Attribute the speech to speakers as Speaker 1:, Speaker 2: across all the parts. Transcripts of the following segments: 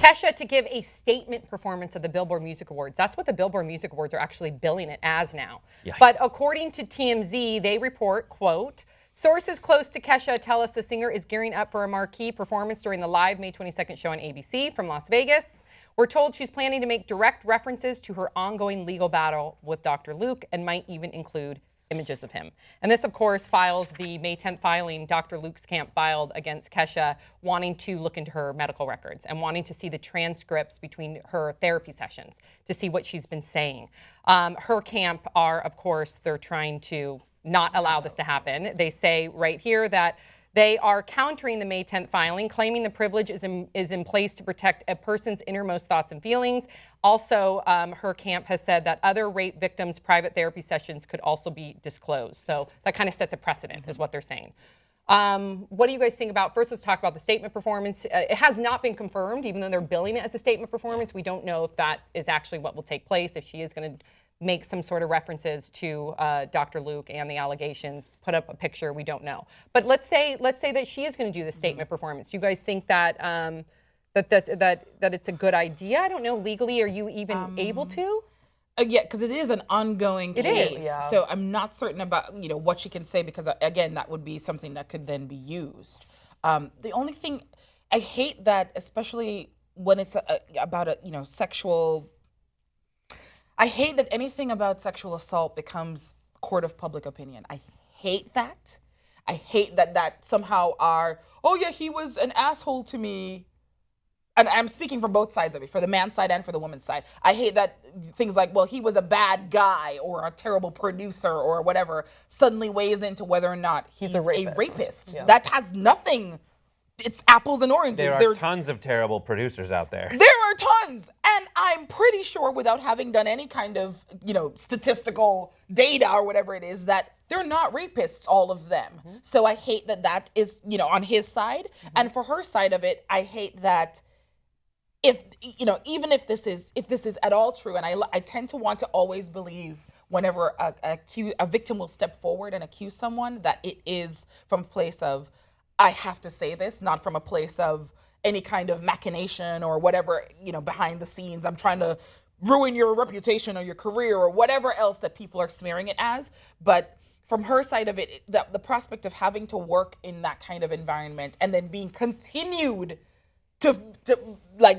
Speaker 1: Kesha to give a statement performance at the Billboard Music Awards. That's what the Billboard Music Awards are actually billing it as now.
Speaker 2: Yikes.
Speaker 1: But according to TMZ, they report, quote, sources close to Kesha tell us the singer is gearing up for a marquee performance during the live May 22nd show on ABC from Las Vegas. We're told she's planning to make direct references to her ongoing legal battle with Dr. Luke and might even include images of him. And this, of course, files the May 10th filing Dr. Luke's camp filed against Kesha, wanting to look into her medical records and wanting to see the transcripts between her therapy sessions to see what she's been saying. Her camp are, of course, they're trying to not allow this to happen. They say right here that they are countering the May 10th filing, claiming the privilege is in place to protect a person's innermost thoughts and feelings. Also, her camp has said that other rape victims' private therapy sessions could also be disclosed. So that kind of sets a precedent, is what they're saying. What do you guys think about, first let's talk about the statement performance. It has not been confirmed, even though they're billing it as a statement performance. We don't know if that is actually what will take place, if she is going to make some sort of references to Dr. Luke and the allegations, put up a picture, we don't know. But let's say that she is going to do the statement performance. Do you guys think that that it's a good idea? I don't know, legally, are you even able to?
Speaker 3: Yeah, because it is an ongoing case.
Speaker 1: It is.
Speaker 4: Yeah.
Speaker 3: So I'm not certain about what she can say, because again, that would be something that could then be used. The only thing I hate that, especially when it's about a sexual. I hate that anything about sexual assault becomes court of public opinion. I hate that. I hate that somehow he was an asshole to me. And I'm speaking from both sides of it, for the man's side and for the woman's side. I hate that things like, well, he was a bad guy or a terrible producer or whatever suddenly weighs into whether or not he's a rapist.
Speaker 4: Yeah.
Speaker 3: That has nothing. It's apples and oranges.
Speaker 2: There are tons of terrible producers out there.
Speaker 3: There are tons. And I'm pretty sure, without having done any kind of, statistical data or whatever it is, that they're not rapists, all of them. Mm-hmm. So I hate that is, on his side. Mm-hmm. And for her side of it, I hate that even if this is at all true, and I tend to want to always believe whenever a victim will step forward and accuse someone, that it is from a place of, I have to say this, not from a place of any kind of machination or whatever, behind the scenes. I'm trying to ruin your reputation or your career or whatever else that people are smearing it as. But from her side of it, the prospect of having to work in that kind of environment and then being continued to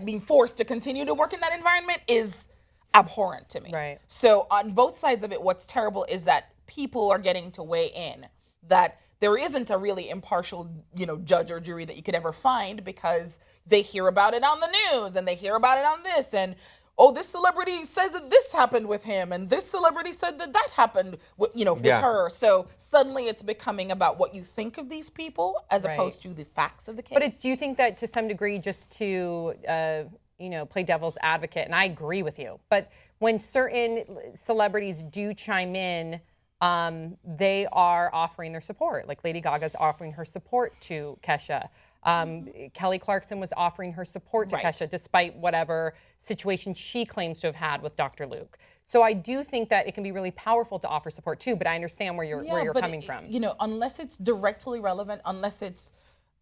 Speaker 3: being forced to continue to work in that environment is abhorrent to me.
Speaker 1: Right.
Speaker 3: So on both sides of it, what's terrible is that people are getting to weigh in, that there isn't a really impartial, judge or jury that you could ever find, because they hear about it on the news and they hear about it on this, and this celebrity said that this happened with him, and this celebrity said that happened with her. So suddenly it's becoming about what you think of these people as opposed to the facts of the case.
Speaker 1: But do you think that to some degree, just to play devil's advocate, and I agree with you, but when certain celebrities do chime in, they are offering their support. Like Lady Gaga's offering her support to Kesha. Kelly Clarkson was offering her support to Kesha, despite whatever situation she claims to have had with Dr. Luke. So I do think that it can be really powerful to offer support too, but I understand where you're coming from.
Speaker 3: Unless it's directly relevant, unless it's,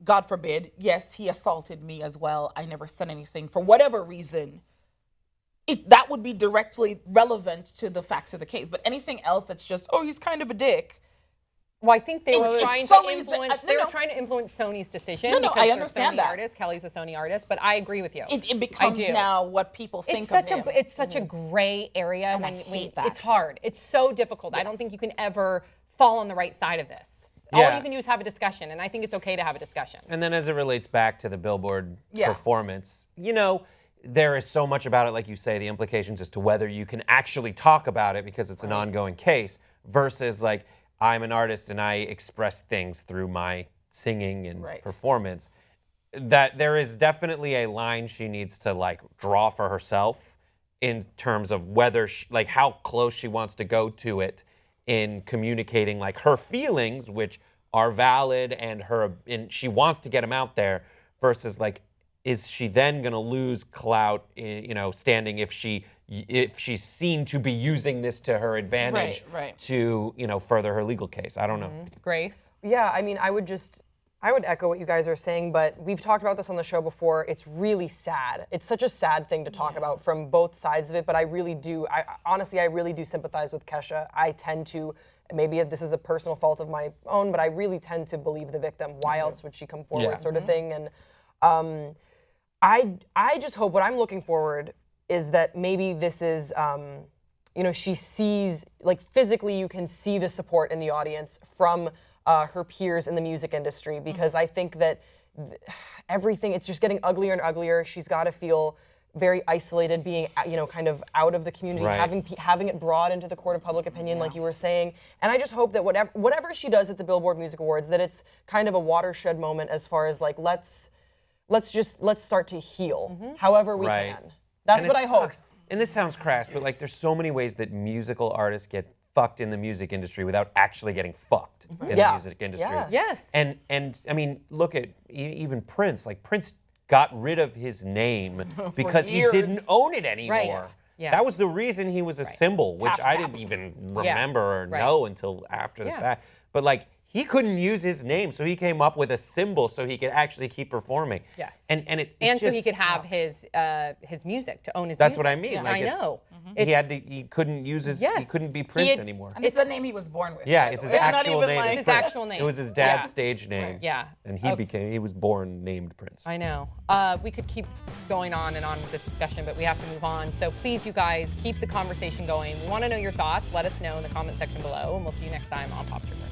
Speaker 3: God forbid, yes, he assaulted me as well, I never said anything, for whatever reason, that would be directly relevant to the facts of the case. But anything else that's just, he's kind of a dick.
Speaker 1: Well, I think they were trying to influence. They were trying to influence Sony's decision.
Speaker 3: No, I understand that.
Speaker 1: Artist, Kelly's a Sony artist, but I agree with you.
Speaker 3: It becomes now what people think of him.
Speaker 1: It's such a gray area,
Speaker 3: and I hate that.
Speaker 1: It's hard. It's so difficult. Yes. I don't think you can ever fall on the right side of this.
Speaker 2: Yeah.
Speaker 1: All you can do is have a discussion, and I think it's okay to have a discussion.
Speaker 2: And then as it relates back to the Billboard performance, there is so much about it, like you say, the implications as to whether you can actually talk about it because it's an ongoing case versus like, I'm an artist and I express things through my singing and performance. That there is definitely a line she needs to draw for herself in terms of whether how close she wants to go to it in communicating her feelings, which are valid, and she wants to get them out there, versus is she then going to lose clout, standing if she's seen to be using this to her advantage to, further her legal case? I don't know.
Speaker 1: Grace?
Speaker 4: Yeah, I mean, I would just I would echo what you guys are saying, but we've talked about this on the show before. It's really sad. It's such a sad thing to talk about from both sides of it, but I really do sympathize with Kesha. I tend to, maybe this is a personal fault of my own, but I really tend to believe the victim. Why else would she come forward, sort of thing? And I just hope, what I'm looking forward is that maybe this is, she sees, like physically you can see the support in the audience from her peers in the music industry, because I think that everything, it's just getting uglier and uglier. She's got to feel very isolated, being, kind of out of the community, having it brought into the court of public opinion, like you were saying. And I just hope that whatever she does at the Billboard Music Awards, that it's kind of a watershed moment as far as like, let's start to heal however we can. That's what I hope.
Speaker 2: And this sounds crass, but like there's so many ways that musical artists get fucked in the music industry without actually getting fucked in the music industry.
Speaker 4: Yeah.
Speaker 1: Yes.
Speaker 2: And I mean, look at even Prince. Like Prince got rid of his name because he didn't own it anymore.
Speaker 1: Right. Yeah.
Speaker 2: That was the reason he was a symbol, which I didn't even remember or know until after the fact. But like, he couldn't use his name, so he came up with a symbol so he could actually keep performing.
Speaker 1: Yes.
Speaker 2: And it
Speaker 1: so
Speaker 2: just
Speaker 1: he could have
Speaker 2: sucks.
Speaker 1: his music, to own his
Speaker 2: That's
Speaker 1: music.
Speaker 2: what I mean.
Speaker 1: Yeah,
Speaker 2: Like
Speaker 1: I know.
Speaker 2: He couldn't use his. He couldn't be Prince anymore.
Speaker 3: And it's the name he was born with.
Speaker 2: Yeah, it's his actual name.
Speaker 1: It's his actual name.
Speaker 2: It was his dad's stage name.
Speaker 1: Yeah.
Speaker 2: And he was born named Prince.
Speaker 1: I know. We could keep going on and on with this discussion, but we have to move on. So please, you guys, keep the conversation going. We want to know your thoughts. Let us know in the comment section below, and we'll see you next time on Pop Trigger.